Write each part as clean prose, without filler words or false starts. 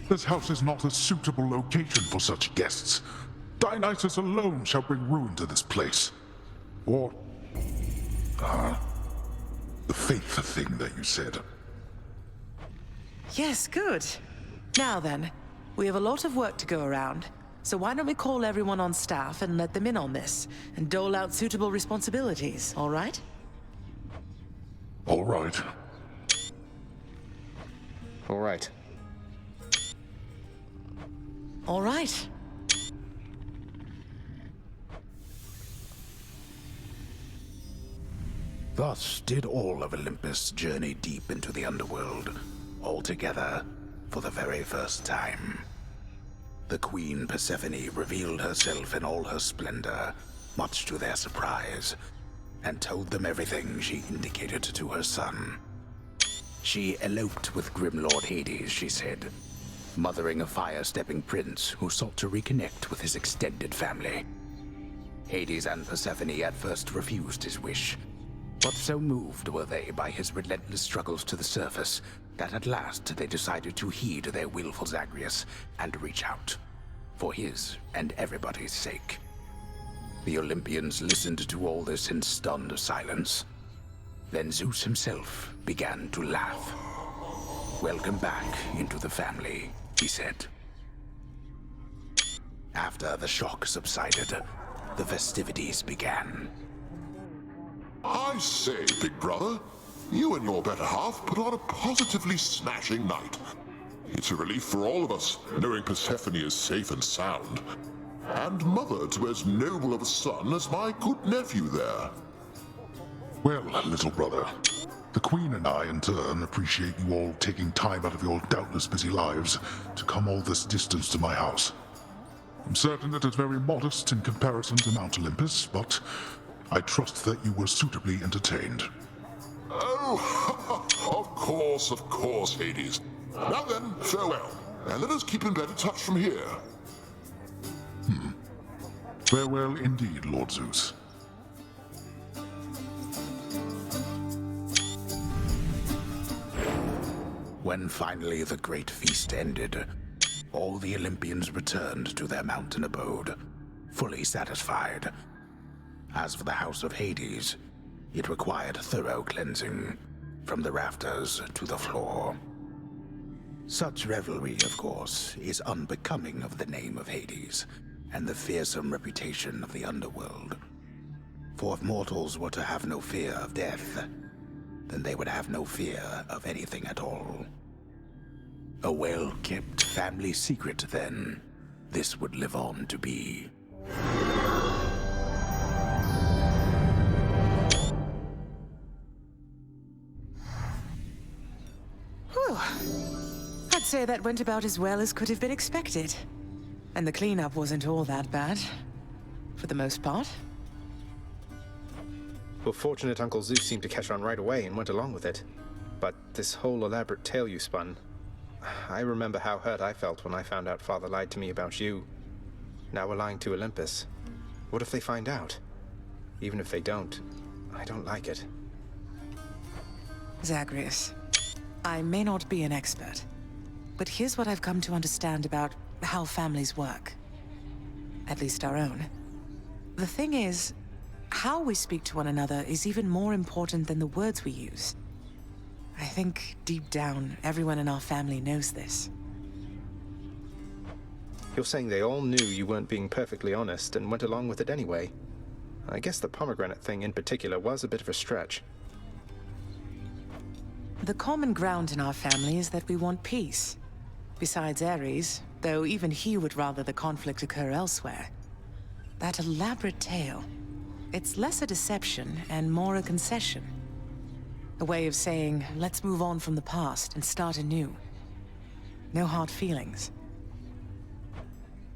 This house is not a suitable location for such guests. Dionysus alone shall bring ruin to this place. Or... the faith thing that you said. Yes, good. Now then, we have a lot of work to go around, so why don't we call everyone on staff and let them in on this, and dole out suitable responsibilities, all right? All right. All right. All right. Thus did all of Olympus journey deep into the underworld, all together for the very first time. The Queen Persephone revealed herself in all her splendor, much to their surprise, and told them everything she indicated to her son. She eloped with Grim Lord Hades, she said, mothering a fire-stepping prince who sought to reconnect with his extended family. Hades and Persephone at first refused his wish, but so moved were they by his relentless struggles to the surface that at last they decided to heed their willful Zagreus and reach out, for his and everybody's sake. The Olympians listened to all this in stunned silence. Then Zeus himself began to laugh. "Welcome back into the family," he said. After the shock subsided, the festivities began. I say, big brother, you and your better half put on a positively smashing night. It's a relief for all of us, knowing Persephone is safe and sound. And mother to as noble of a son as my good nephew there. Well, little brother, the Queen and I, in turn, appreciate you all taking time out of your doubtless busy lives to come all this distance to my house. I'm certain it is very modest in comparison to Mount Olympus, but I trust that you were suitably entertained. Oh, of course, Hades. Now then, farewell, and let us keep in better touch from here. Farewell indeed, Lord Zeus. When finally the great feast ended, all the Olympians returned to their mountain abode, fully satisfied. As for the house of Hades, it required thorough cleansing, from the rafters to the floor. Such revelry, of course, is unbecoming of the name of Hades, and the fearsome reputation of the underworld. For if mortals were to have no fear of death, then they would have no fear of anything at all. A well-kept family secret, then, this would live on to be. Whew. I'd say that went about as well as could have been expected. And the cleanup wasn't all that bad. For the most part. Well, fortunate Uncle Zeus seemed to catch on right away and went along with it. But this whole elaborate tale you spun... I remember how hurt I felt when I found out Father lied to me about you. Now we're lying to Olympus. What if they find out? Even if they don't, I don't like it. Zagreus, I may not be an expert, but here's what I've come to understand about how families work. At least our own. The thing is, how we speak to one another is even more important than the words we use. I think, deep down, everyone in our family knows this. You're saying they all knew you weren't being perfectly honest and went along with it anyway. I guess the pomegranate thing in particular was a bit of a stretch. The common ground in our family is that we want peace. Besides Ares, though even he would rather the conflict occur elsewhere. That elaborate tale, it's less a deception and more a concession. A way of saying, let's move on from the past and start anew. No hard feelings.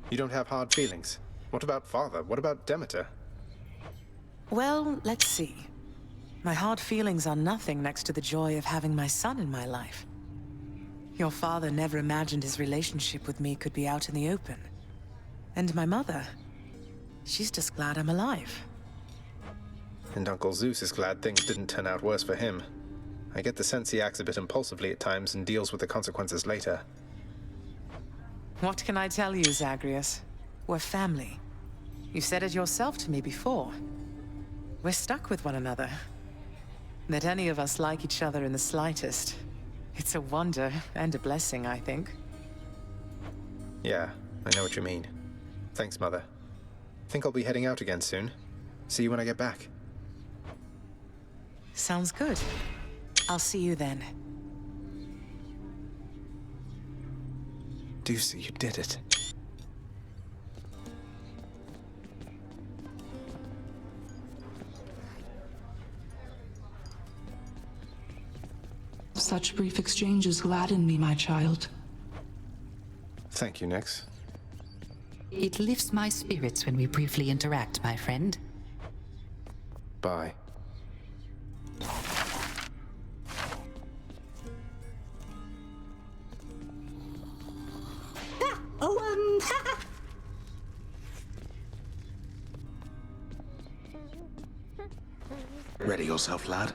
You don't have hard feelings? What about Father? What about Demeter? Well, let's see. My hard feelings are nothing next to the joy of having my son in my life. Your father never imagined his relationship with me could be out in the open. And my mother, she's just glad I'm alive. And Uncle Zeus is glad things didn't turn out worse for him. I get the sense he acts a bit impulsively at times and deals with the consequences later. What can I tell you, Zagreus? We're family. You said it yourself to me before. We're stuck with one another. That any of us like each other in the slightest. It's a wonder and a blessing, I think. Yeah, I know what you mean. Thanks, Mother. Think I'll be heading out again soon. See you when I get back. Sounds good. I'll see you then. Do see you did it. Such brief exchanges gladden me, my child. Thank you, Nyx. It lifts my spirits when we briefly interact, my friend. Bye. Ready yourself, lad,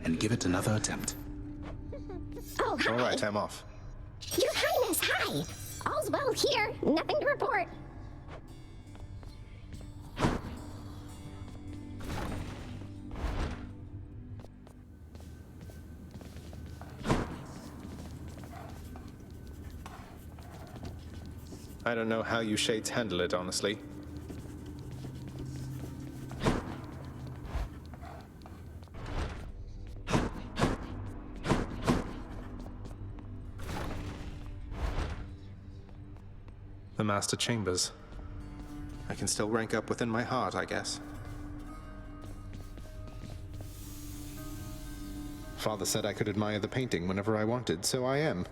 and give it another attempt. Oh, hi. All right, I'm off. Your Highness, hi. All's well here. Nothing to report. I don't know how you shades handle it, honestly. The Master Chambers. I can still rank up within my heart, I guess. Father said I could admire the painting whenever I wanted, so I am.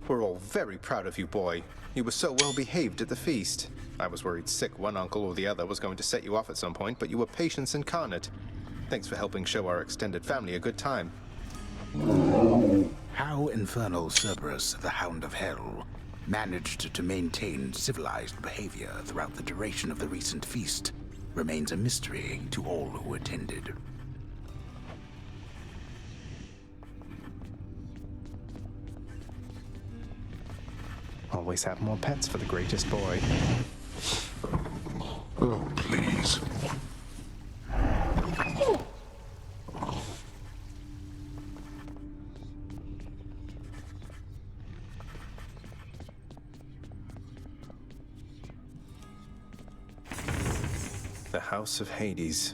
We're all very proud of you, boy. You were so well behaved at the feast. I was worried sick one uncle or the other was going to set you off at some point, but you were patience incarnate. Thanks for helping show our extended family a good time. How infernal Cerberus, the Hound of Hell, managed to maintain civilized behavior throughout the duration of the recent feast remains a mystery to all who attended. Always have more pets for the greatest boy. Oh, please. The House of Hades.